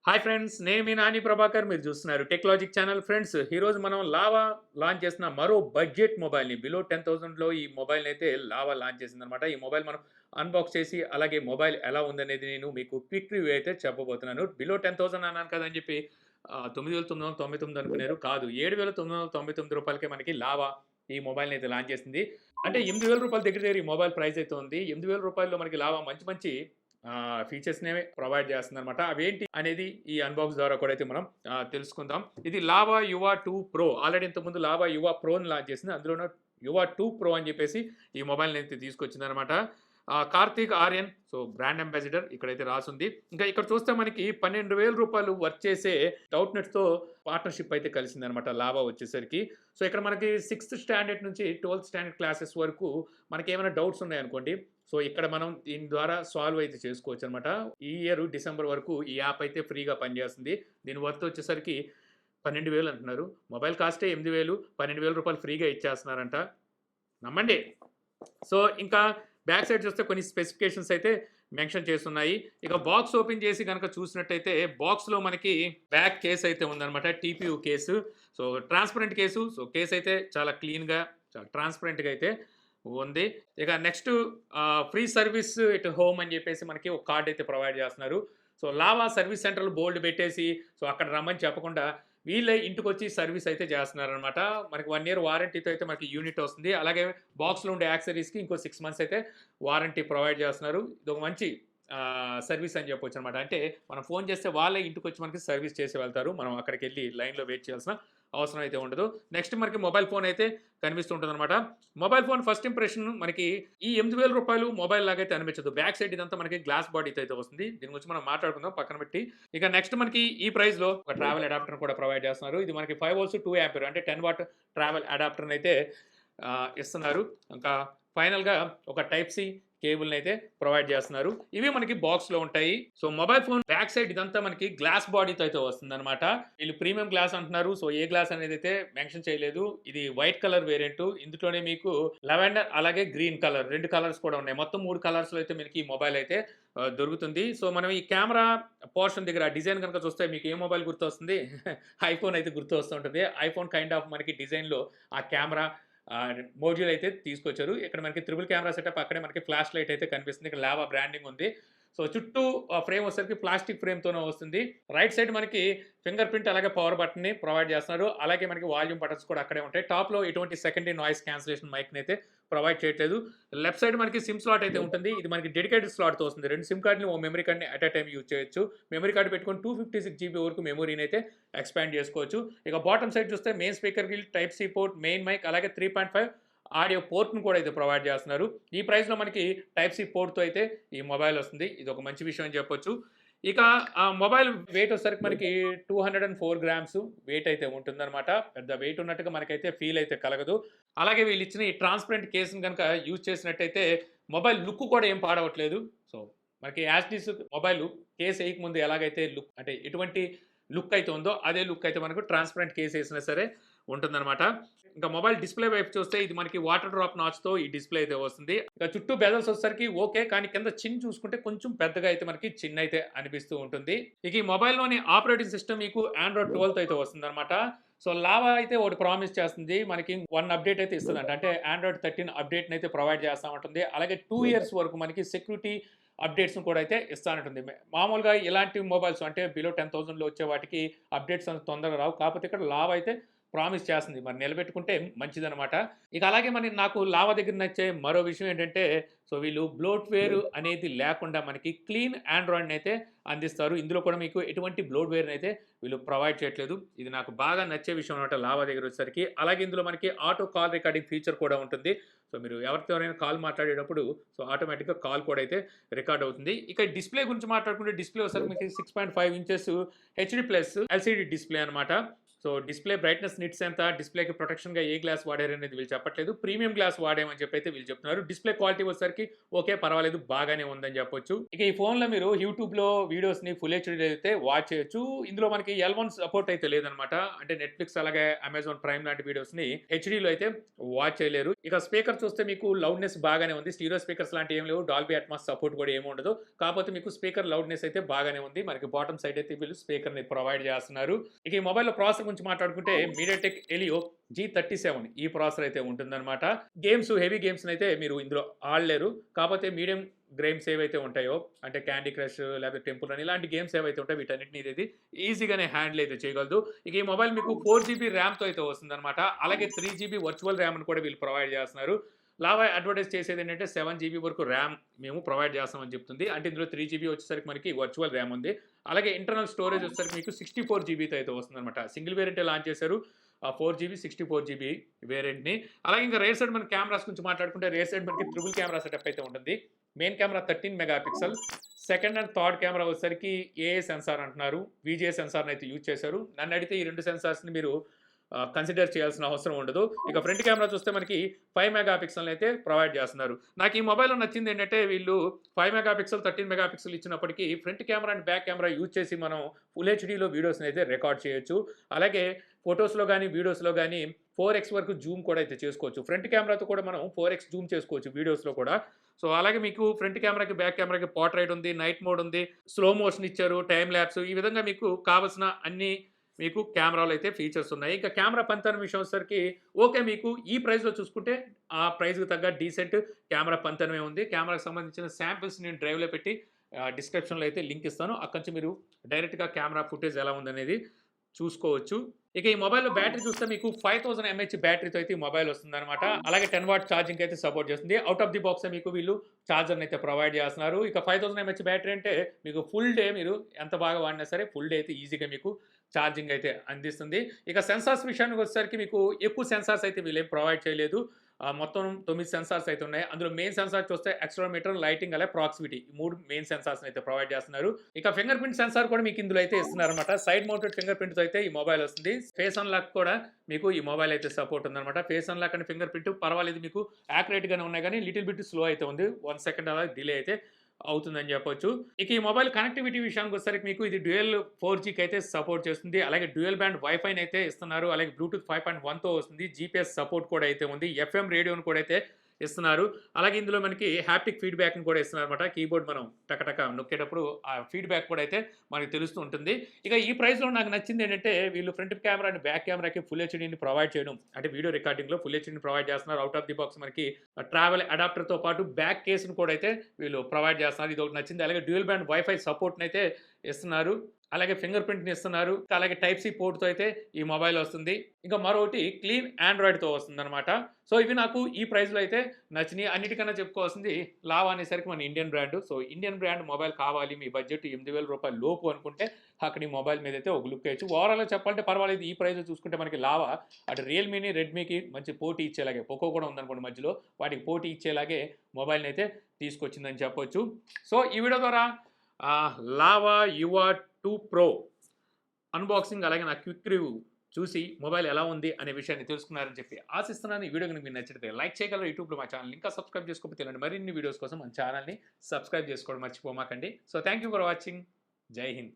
Hi friends, నేను మీ నాని ప్రభాకర్. మీరు చూస్తున్నారు టెక్నాలజిక్ ఛానల్. ఫ్రెండ్స్, ఈరోజు మనం లావా లాంచ్ చేసిన మరో బడ్జెట్ మొబైల్ని బిలో 10,000లో ఈ మొబైల్ని అయితే లావా లాంచ్ చేసిందనమాట. ఈ మొబైల్ మనం అన్బాక్స్ చేసి అలాగే మొబైల్ ఎలా ఉందనేది నేను మీకు క్విక్ రివ్యూ అయితే చెప్పబోతున్నాను. బిలో 10,000 అన్నాను కదా అని చెప్పి 9,999 అనుకున్నారు. కాదు, 7,999 రూపాయలకే మనకి లావా ఈ మొబైల్ని అయితే లాంచ్ చేసింది. అంటే 8,000 రూపాయల దగ్గర దగ్గర ఈ మొబైల్ ప్రైస్ అయితే ఉంది. 8,000 రూపాయల్లో మనకి లావా మంచి మంచి ఫీచర్స్‌నే ప్రొవైడ్ చేస్తుందనమాట. అవేంటి అనేది ఈ అన్బాక్స్ ద్వారా కూడా అయితే మనం తెలుసుకుందాం. ఇది లావా యువా 2 ప్రో. ఆల్రెడీ ఇంతకుముందు లావా యువా ప్రోని లాంచ్ చేసింది. అందులోనూ యువా 2 ప్రో అని చెప్పేసి ఈ మొబైల్‌ని అయితే తీసుకొచ్చిందనమాట. Kartik Aaryan, so brand ambassador ఇక్కడైతే రాసుంది. ఇంకా ఇక్కడ చూస్తే మనకి 12,000 రూపాయలు వర్క్ చేసే డౌట్‌నెట్స్‌తో పార్ట్నర్‌షిప్ అయితే కలిసిందనమాట లావా వచ్చేసరికి. సో ఇక్కడ మనకి 6థ్ స్టాండర్డ్ నుంచి 12థ్ స్టాండర్డ్ క్లాసెస్ వరకు మనకేమైనా డౌట్స్ ఉన్నాయనుకోండి, సో ఇక్కడ మనం దీని ద్వారా సాల్వ్ అయితే చేసుకోవచ్చనమాట. ఈ ఇయర్ డిసెంబర్ వరకు ఈ యాప్ అయితే ఫ్రీగా పనిచేస్తుంది. దీని వర్త్ వచ్చేసరికి 12,000 అంటున్నారు. మొబైల్ కాస్టే 8,000, 12,000 రూపాయలు ఫ్రీగా ఇచ్చేస్తున్నారంట. నమ్మండి. సో ఇంకా బ్యాక్ సైడ్ చూస్తే కొన్ని స్పెసిఫికేషన్స్ అయితే మెన్షన్ చేస్తున్నాయి. ఇక బాక్స్ ఓపెన్ చేసి కనుక చూసినట్టయితే బాక్స్లో మనకి బ్యాక్ కేస్ అయితే ఉందన్నమాట. TPU case. So transparent case. So case అయితే చాలా క్లీన్గా, చాలా ట్రాన్స్పరెంట్గా అయితే ఉంది. ఇక next free service at home అని చెప్పేసి మనకి ఒక కార్డ్ అయితే ప్రొవైడ్ చేస్తున్నారు. సో లావా సర్వీస్ సెంటర్లు బోర్డు పెట్టేసి సో అక్కడ రమ్మని చెప్పకుండా వీళ్ళే ఇంటికి వచ్చి సర్వీస్ అయితే చేస్తున్నారనమాట. మనకి 1 ఇయర్ వారంటీతో అయితే మనకి యూనిట్ వస్తుంది. అలాగే బాక్స్లో ఉండే యాక్సరీస్కి ఇంకో 6 మంత్స్ అయితే వారంటీ ప్రొవైడ్ చేస్తున్నారు. ఇది ఒక మంచి సర్వీస్ అని చెప్పొచ్చు అనమాట. అంటే మనం ఫోన్ చేస్తే వాళ్ళే ఇంటికి వచ్చి మనకి సర్వీస్ చేసి వెళ్తారు. మనం అక్కడికి వెళ్ళి లైన్లో వెయిట్ చేయాల్సిన అవసరం అయితే ఉండదు. నెక్స్ట్ మనకి మొబైల్ ఫోన్ అయితే కనిపిస్తుంటుంది అనమాట. మొబైల్ ఫోన్ ఫస్ట్ ఇంప్రెషన్ మనకి ఈ 8,000 రూపాయలు మొబైల్ లాగైతే అనిపించదు. బ్యాక్ సైడ్ ఇదంతా మనకి గ్లాస్ బాడీతో అయితే వస్తుంది. దీని గురించి మనం మాట్లాడుకుందాం పక్కన పెట్టి. ఇక నెక్స్ట్ మనకి ఈ ప్రైస్లో ఒక ట్రావెల్ అడాప్టర్ కూడా ప్రొవైడ్ చేస్తున్నారు. ఇది మనకి 5 వోల్ట్స్ 2 యాంపియర్ అంటే 10 వాట్ ట్రావెల్ అడాప్టర్ని అయితే ఇస్తున్నారు. ఇంకా ఫైనల్గా ఒక టైప్ సి కేబుల్ని అయితే ప్రొవైడ్ చేస్తున్నారు. ఇవి మనకి బాక్స్లో ఉంటాయి. So mobile phone back side ఇదంతా మనకి గ్లాస్ బాడీతో అయితే వస్తుంది అనమాట. వీళ్ళు ప్రీమియం గ్లాస్ అంటున్నారు. సో ఏ గ్లాస్ అనేది అయితే మెన్షన్ చేయలేదు. ఇది వైట్ కలర్ వేరియంట్. ఇందులోనే మీకు లెవెండర్ అలాగే గ్రీన్ కలర్ 2 కలర్స్ కూడా ఉన్నాయి. మొత్తం 3 కలర్స్లో అయితే మనకి ఈ మొబైల్ అయితే దొరుకుతుంది. సో మనం ఈ కెమెరా పోర్షన్ దగ్గర డిజైన్ కనుక చూస్తే మీకు ఏ మొబైల్ గుర్తు వస్తుంది? ఐఫోన్ అయితే గుర్తు వస్తుంటుంది. ఐఫోన్ కైండ్ ఆఫ్ మనకి డిజైన్లో ఆ కెమెరా మోడ్యూల్ అయితే తీసుకొచ్చారు. ఇక్కడ మనకి ట్రిపుల్ కెమెరా సెటప్, అక్కడే మనకి ఫ్లాష్ లైట్ అయితే కనిపిస్తుంది. ఇక్కడ లావా బ్రాండింగ్ ఉంది. సో చుట్టూ ఫ్రేమ్ వచ్చేసరికి ప్లాస్టిక్ ఫ్రేమ్తోనే వస్తుంది. రైట్ సైడ్ మనకి ఫింగర్ ప్రింట్ అలాగే పవర్ బటన్ని ప్రొవైడ్ చేస్తున్నారు. అలాగే మనకి వాల్యూమ్ బటన్స్ కూడా అక్కడే ఉంటాయి. టాప్లో ఎటువంటి సెకండరీ నాయిస్ క్యాన్సిలేషన్ మైక్ని అయితే ప్రొవైడ్ చేయట్లేదు. లెఫ్ట్ సైడ్ మనకి సిమ్ స్లాట్ అయితే ఉంటుంది. ఇది మనకి డెడికేటెడ్ స్లాట్తో వస్తుంది. 2 సిమ్ కార్డ్ని ఓ మెమరీ కార్డ్ని అట్ ఎ టైం యూజ్ చేయొచ్చు. మెమరీ కార్డు పెట్టుకొని 256 GB వరకు మెమరీని అయితే ఎక్స్పాండ్ చేసుకోవచ్చు. ఇక బాటమ్ సైడ్ చూస్తే main speaker grill, type C port, main mic అలాగే 3.5 ఆడియో పోర్ట్ను కూడా అయితే ప్రొవైడ్ చేస్తున్నారు. ఈ ప్రైస్లో మనకి టైప్ సి పోర్ట్తో అయితే ఈ మొబైల్ వస్తుంది. ఇది ఒక మంచి విషయం అని చెప్పొచ్చు. ఇక మొబైల్ వెయిట్ వచ్చేసరికి మనకి 204 గ్రామ్స్ వెయిట్ అయితే ఉంటుందన్నమాట. పెద్ద వెయిట్ ఉన్నట్టుగా మనకైతే ఫీల్ అయితే కలగదు. అలాగే వీళ్ళు ఇచ్చిన ఈ ట్రాన్స్పరెంట్ కేసును కనుక యూజ్ చేసినట్టయితే మొబైల్ లుక్ కూడా ఏం పాడవట్లేదు. సో మనకి యాస్టీస్ మొబైల్ కేసు వేయకముందు ఎలాగైతే లుక్, అంటే ఎటువంటి లుక్ అయితే ఉందో అదే లుక్ అయితే మనకు ట్రాన్స్పరెంట్ కేసు వేసినా సరే ఉంటుందన్నమాట. ఇంకా మొబైల్ డిస్ప్లే వైపు చూస్తే ఇది మనకి వాటర్ డ్రాప్ నాచ్తో ఈ డిస్ప్లే అయితే వస్తుంది. ఇంకా చుట్టూ బెజల్స్ వచ్చేసరికి ఓకే, కానీ కింద చిన్ చూసుకుంటే కొంచెం పెద్దగా అయితే మనకి చిన్న అయితే అనిపిస్తూ ఉంటుంది. ఇక ఈ మొబైల్లోని ఆపరేటింగ్ సిస్టమ్ మీకు ఆండ్రాయిడ్ 12తో అయితే వస్తుంది అనమాట. సో లావా అయితే ఒకటి ప్రామిస్ చేస్తుంది, మనకి 1 అప్డేట్ అయితే ఇస్తుందంట. అంటే ఆండ్రాయిడ్ 13 అప్డేట్ని అయితే ప్రొవైడ్ చేస్తూ ఉంటుంది. అలాగే 2 ఇయర్స్ వరకు మనకి సెక్యూరిటీ అప్డేట్స్ని కూడా అయితే ఇస్తానంటుంది. మామూలుగా ఇలాంటి మొబైల్స్ అంటే బిలో 10,000లో వచ్చే వాటికి అప్డేట్స్ అంత తొందరగా రావు. కాకపోతే ఇక్కడ లావా అయితే ప్రామిస్ చేస్తుంది, మరి నిలబెట్టుకుంటే మంచిదనమాట. ఇక అలాగే నాకు లావా దగ్గర నచ్చే మరో విషయం ఏంటంటే, సో వీళ్ళు బ్లోట్వేర్ అనేది లేకుండా మనకి క్లీన్ ఆండ్రాయిడ్ని అయితే అందిస్తారు. ఇందులో కూడా మీకు ఎటువంటి బ్లోట్వేర్ని అయితే వీళ్ళు ప్రొవైడ్ చేయట్లేదు. ఇది నాకు బాగా నచ్చే విషయం అనమాట లావా దగ్గర వచ్చేసరికి. అలాగే ఇందులో మనకి ఆటో కాల్ రికార్డింగ్ ఫీచర్ కూడా ఉంటుంది. సో మీరు ఎవరితోనైనా కాల్ మాట్లాడేటప్పుడు సో ఆటోమేటిక్గా కాల్ కూడా అయితే రికార్డ్ అవుతుంది. ఇక డిస్ప్లే గురించి మాట్లాడుకుంటే డిస్ప్లే వచ్చేసరికి మీకు 6.5 ఇంచెస్ HD+ LCD డిస్ప్లే అనమాట. సో డిస్‌ప్లే బ్రైట్‌నెస్ నిట్స్ ఎంత, డిస్‌ప్లేకి ప్రొటెక్షన్‌గా ఏ గ్లాస్ వాడారనేది వీళ్ళు చెప్పట్లేదు. ప్రీమియం గ్లాస్ వాడామని చెప్పైతే వీళ్ళు చెప్తున్నారు. డిస్‌ప్లే క్వాలిటీ వచ్చేసరికి ఓకే. పర్వాలేదు బాగానే ఉందని చెప్పొచ్చు. ఇక ఈ ఫోన్‌లో మీరు యూట్యూబ్‌లో వీడియోస్‌ని ఫుల్ హెచ్‌డీలో అయితే వాచ్ చేయొచ్చు. ఇందులో మనకి L1 సపోర్ట్ అయితే లేదనమాట. అంటే నెట్‌ఫ్లిక్స్ అలాగే అమెజాన్ ప్రైమ్ లాంటి వీడియోస్‌ని హెచ్‌డీలో అయితే వాచ్ చేయలేరు. ఇక స్పీకర్ చూస్తే మీకు లౌడ్‌నెస్ బాగానే ఉంది. స్టీరియో స్పీకర్స్ లాంటివి ఏమి లేవు. డాల్బీ అట్మాస్ సపోర్ట్ కూడా ఏమి ఉండదు. కాకపోతే మీకు స్పీకర్ లౌడ్‌నెస్ అయితే బాగానే ఉంది. మనకి బాటమ్ సైడ్ అయితే వీళ్ళు స్పీకర్‌ని ప్రొవైడ్ చేస్తున్నారు. ఇక ఈ మొబైల్‌లో ప్రాసెసర్ గురించి మాట్లాడుకుంటే మీడియాటెక్ హెలియో G37 ఈ ప్రాసెసర్ అయితే ఉంటుందన్నమాట. హెవీ గేమ్స్‌నైతే మీరు ఇందులో ఆడలేరు. కాకపోతే మీడియం గేమ్స్ ఏవైతే ఉంటాయో అంటే క్యాండీ క్రష్ లేకపోతే టెంపుల్ రన్ ఇలాంటి గేమ్స్ ఏవైతే ఉంటాయో వీటన్నిటిని ఇది ఈజీగానే హ్యాండిల్ అయితే చేయగలదు. ఇక ఈ మొబైల్ మీకు 4 జీబీ ర్యామ్‌తో అయితే వస్తుందన్నమాట. అలాగే 3 జీబీ వర్చువల్ ర్యామ్‌ని కూడా వీళ్ళు ప్రొవైడ్ చేస్తున్నారు. లావా అడ్వర్టైజ్ చేసేది ఏంటంటే 7 జీబీ వరకు ర్యామ్ మేము ప్రొవైడ్ చేస్తామని చెప్తుంది. అంటే ఇందులో 3 జీబీ వచ్చేసరికి మనకి వర్చువల్ ర్యామ్ ఉంది. అలాగే ఇంటర్నల్ స్టోరేజ్ వచ్చేసరికి మీకు 64 జీబీతో అయితే వస్తుందన్నమాట. సింగిల్ వేరియంటే లాంచ్ చేశారు. 4 జీబీ, 64 జీబీ వేరియంట్‌ని. అలాగే ఇంకా రేర్ సైడ్ మన కెమెరాస్ గురించి మాట్లాడుకుంటే రేర్ సైడ్ మనకి ట్రిపుల్ కెమెరా సెటప్ అయితే ఉంటుంది. Main camera 13 mega pixel. Second and third camera వచ్చేసరికి ఏఏ సెన్సార్ అంటున్నారు. వీజీఏ సెన్సార్‌ని అయితే యూజ్ చేశారు. నన్ను అడిగితే ఈ 2 సెన్సార్స్‌ని మీరు కన్సిడర్ చేయాల్సిన అవసరం ఉండదు. ఇక ఫ్రంట్ కెమెరా చూస్తే మనకి 5 మెగా పిక్సెల్‌ని అయితే ప్రొవైడ్ చేస్తున్నారు. నాకు ఈ మొబైల్‌లో నచ్చింది ఏంటంటే వీళ్ళు 5 మెగా పిక్సెల్, 13 మెగా పిక్సెల్ ఇచ్చినప్పటికీ front camera and back camera use చేసి మనం ఫుల్ హెచ్‌డీలో వీడియోస్‌ని అయితే రికార్డ్ చేయొచ్చు. అలాగే ఫోటోస్‌లో గాని, వీడియోస్‌లో గాని 4x వరకు జూమ్ కూడా అయితే చేసుకోవచ్చు. ఫ్రంట్ కెమెరాతో కూడా మనం 4x జూమ్ చేసుకోవచ్చు వీడియోస్‌లో కూడా. సో, అలాగే మీకు ఫ్రంట్ కెమెరాకి, బ్యాక్ కెమెరాకి పోర్ట్రైట్ ఉంది, నైట్ మోడ్ ఉంది, స్లో మోషన్ ఇచ్చారు, టైమ్ ల్యాప్స్ ఈ విధంగా మీకు కావాల్సిన అన్ని మీకు కెమెరాలో అయితే ఫీచర్స్ ఉన్నాయి. ఇంకా కెమెరా పనితనం విషయం వచ్చేసరికి ఓకే. మీకు ఈ ప్రైస్‌లో చూసుకుంటే ఆ ప్రైస్‌కి తగ్గ డీసెంట్ కెమెరా పనితనమే ఉంది. కెమెరాకి సంబంధించిన శాంపిల్స్ నేను డ్రైవ్‌లో పెట్టి డిస్క్రిప్షన్‌లో అయితే లింక్ ఇస్తాను. అక్కడి నుంచి మీరు డైరెక్ట్‌గా కెమెరా ఫుటేజ్ ఎలా ఉందనేది చూసుకోవచ్చు. ఇక ఈ మొబైల్‌లో బ్యాటరీ చూస్తే మీకు 5000 ఎంహెచ్ బ్యాటరీతో అయితే ఈ మొబైల్ వస్తుందనమాట. అలాగే 10 వాట్ ఛార్జింగ్ అయితే సపోర్ట్ చేస్తుంది. ఔట్ ఆఫ్ ది బాక్సే మీకు వీళ్ళు ఛార్జర్‌ని అయితే ప్రొవైడ్ చేస్తున్నారు. ఇక 5000 ఎంహెచ్ బ్యాటరీ అంటే మీకు ఫుల్ డే మీరు ఎంత బాగా వాడినా సరే ఫుల్ డే అయితే ఈజీగా మీకు ఛార్జింగ్ అయితే అందిస్తుంది. ఇక సెన్సార్స్ విషయానికి వచ్చేసరికి మీకు ఎక్కువ సెన్సార్స్ అయితే వీళ్ళేం ప్రొవైడ్ చేయలేదు. మొత్తం 9 సెన్సార్స్ అయితే ఉన్నాయి. అందులో మెయిన్ సెన్సార్ చూస్తే యాక్సిలరోమీటర్, లైటింగ్ అలాగే ప్రాక్సిమిటీ ఈ 3 మెయిన్ సెన్సార్స్‌ని అయితే ప్రొవైడ్ చేస్తున్నారు. ఇక ఫింగర్ ప్రింట్ సెన్సార్ కూడా మీకు ఇందులో అయితే ఇస్తున్నారన్నమాట. సైడ్ మౌంటెడ్ ఫింగర్ ప్రింట్‌తో అయితే ఈ మొబైల్ వస్తుంది. ఫేస్ అన్‌లాక్ కూడా మీకు ఈ మొబైల్ అయితే సపోర్ట్ ఉందన్నమాట. Face unlock and finger print పర్వాలేదు మీకు యాక్యురేట్‌గానే ఉన్నాయి కానీ లిటిల్ బిట్ స్లో అయితే ఉంది. 1 సెకండ్ అలా డిలే అయితే అవుతుందని చెప్పొచ్చు. ఇక ఈ మొబైల్ కనెక్టివిటీ విషయానికి వచ్చేసరికి మీకు ఇది డ్యూయల్ 4జీకి అయితే సపోర్ట్ చేస్తుంది. అలాగే డ్యూయల్ బ్యాండ్ వైఫైని అయితే ఇస్తున్నారు. అలాగే బ్లూటూత్ 5.1తో వస్తుంది. జీపీఎస్ సపోర్ట్ కూడా అయితే ఉంది. ఎఫ్ఎం రేడియోని కూడా అయితే ఇస్తున్నారు. అలాగే ఇందులో మనకి హాప్టిక్ ఫీడ్‌బ్యాక్‌ని కూడా ఇస్తున్నారన్నమాట. కీబోర్డ్ మనం టకటక నొక్కేటప్పుడు ఆ ఫీడ్‌బ్యాక్ కూడా అయితే మనకు తెలుస్తూ ఉంటుంది. ఇక ఈ ప్రైస్‌లో నాకు నచ్చింది ఏంటంటే వీళ్ళు ఫ్రంట్ కెమెరా అండ్ బ్యాక్ కెమెరాకి ఫుల్ హెచ్‌డీని ప్రొవైడ్ చేయడం. అంటే వీడియో రికార్డింగ్‌లో ఫుల్ హెచ్‌డీని ప్రొవైడ్ చేస్తున్నారు. ఔట్ ఆఫ్ ది బాక్స్ మనకి ట్రావెల్ అడాప్టర్‌తో పాటు బ్యాక్ కేస్‌ని కూడా అయితే వీళ్ళు ప్రొవైడ్ చేస్తున్నారు. ఇదొకటి నచ్చింది. అలాగే డ్యూయల్ బ్యాండ్ వైఫై సపోర్ట్‌నైతే ఇస్తున్నారు. అలాగే ఫింగర్ ప్రింట్‌ని ఇస్తున్నారు. అలాగే టైప్ సి పోర్ట్‌తో అయితే ఈ మొబైల్ వస్తుంది. ఇంకా మరొకటి క్లీన్ ఆండ్రాయిడ్‌తో వస్తుందన్నమాట. సో, ఇవి నాకు ఈ ప్రైస్‌లో అయితే నచ్చినియి. అన్నిటికన్నా చెప్పుకోవాల్సింది లావా అనేసరికి మన Indian brand. So, Indian brand mobile కావాలి మీ బడ్జెట్ రూ. 8000 లోపు అనుకుంటే అక్కడ ఈ మొబైల్ మీదైతే ఒక లుక్ వేయొచ్చు. ఓవరాల్‌గా చెప్పాలంటే పర్వాలేదు. ఈ ప్రైస్‌లో చూసుకుంటే మనకి లావా అటు రియల్‌మీని, రెడ్మీకి మంచి పోటీ ఇచ్చేలాగే పోకో కూడా ఉందనుకోండి మధ్యలో. వాటికి పోటీ ఇచ్చేలాగే మొబైల్‌నైతే తీసుకొచ్చిందని చెప్పొచ్చు. సో, ఈ వీడియో ద్వారా లావా యువా 2 ప్రో అన్బాక్సింగ్ అలాగే నా క్విక్ రివ్యూ చూసి మొబైల్ ఎలా ఉంది అనే విషయాన్ని తెలుసుకున్నారని చెప్పి ఆశిస్తున్నాను. ఈ వీడియో కనుక మీకు నచ్చితే లైక్ చేయగలరు. యూట్యూబ్‌లో మా ఛానల్ ఇంకా సబ్స్క్రైబ్ చేసుకోకపోతే ఇలాంటి మరిన్ని వీడియోస్ కోసం మన ఛానల్‌ని సబ్స్క్రైబ్ చేసుకోవడం మర్చిపోమాకండి. So, thank you for watching. జై హింద్.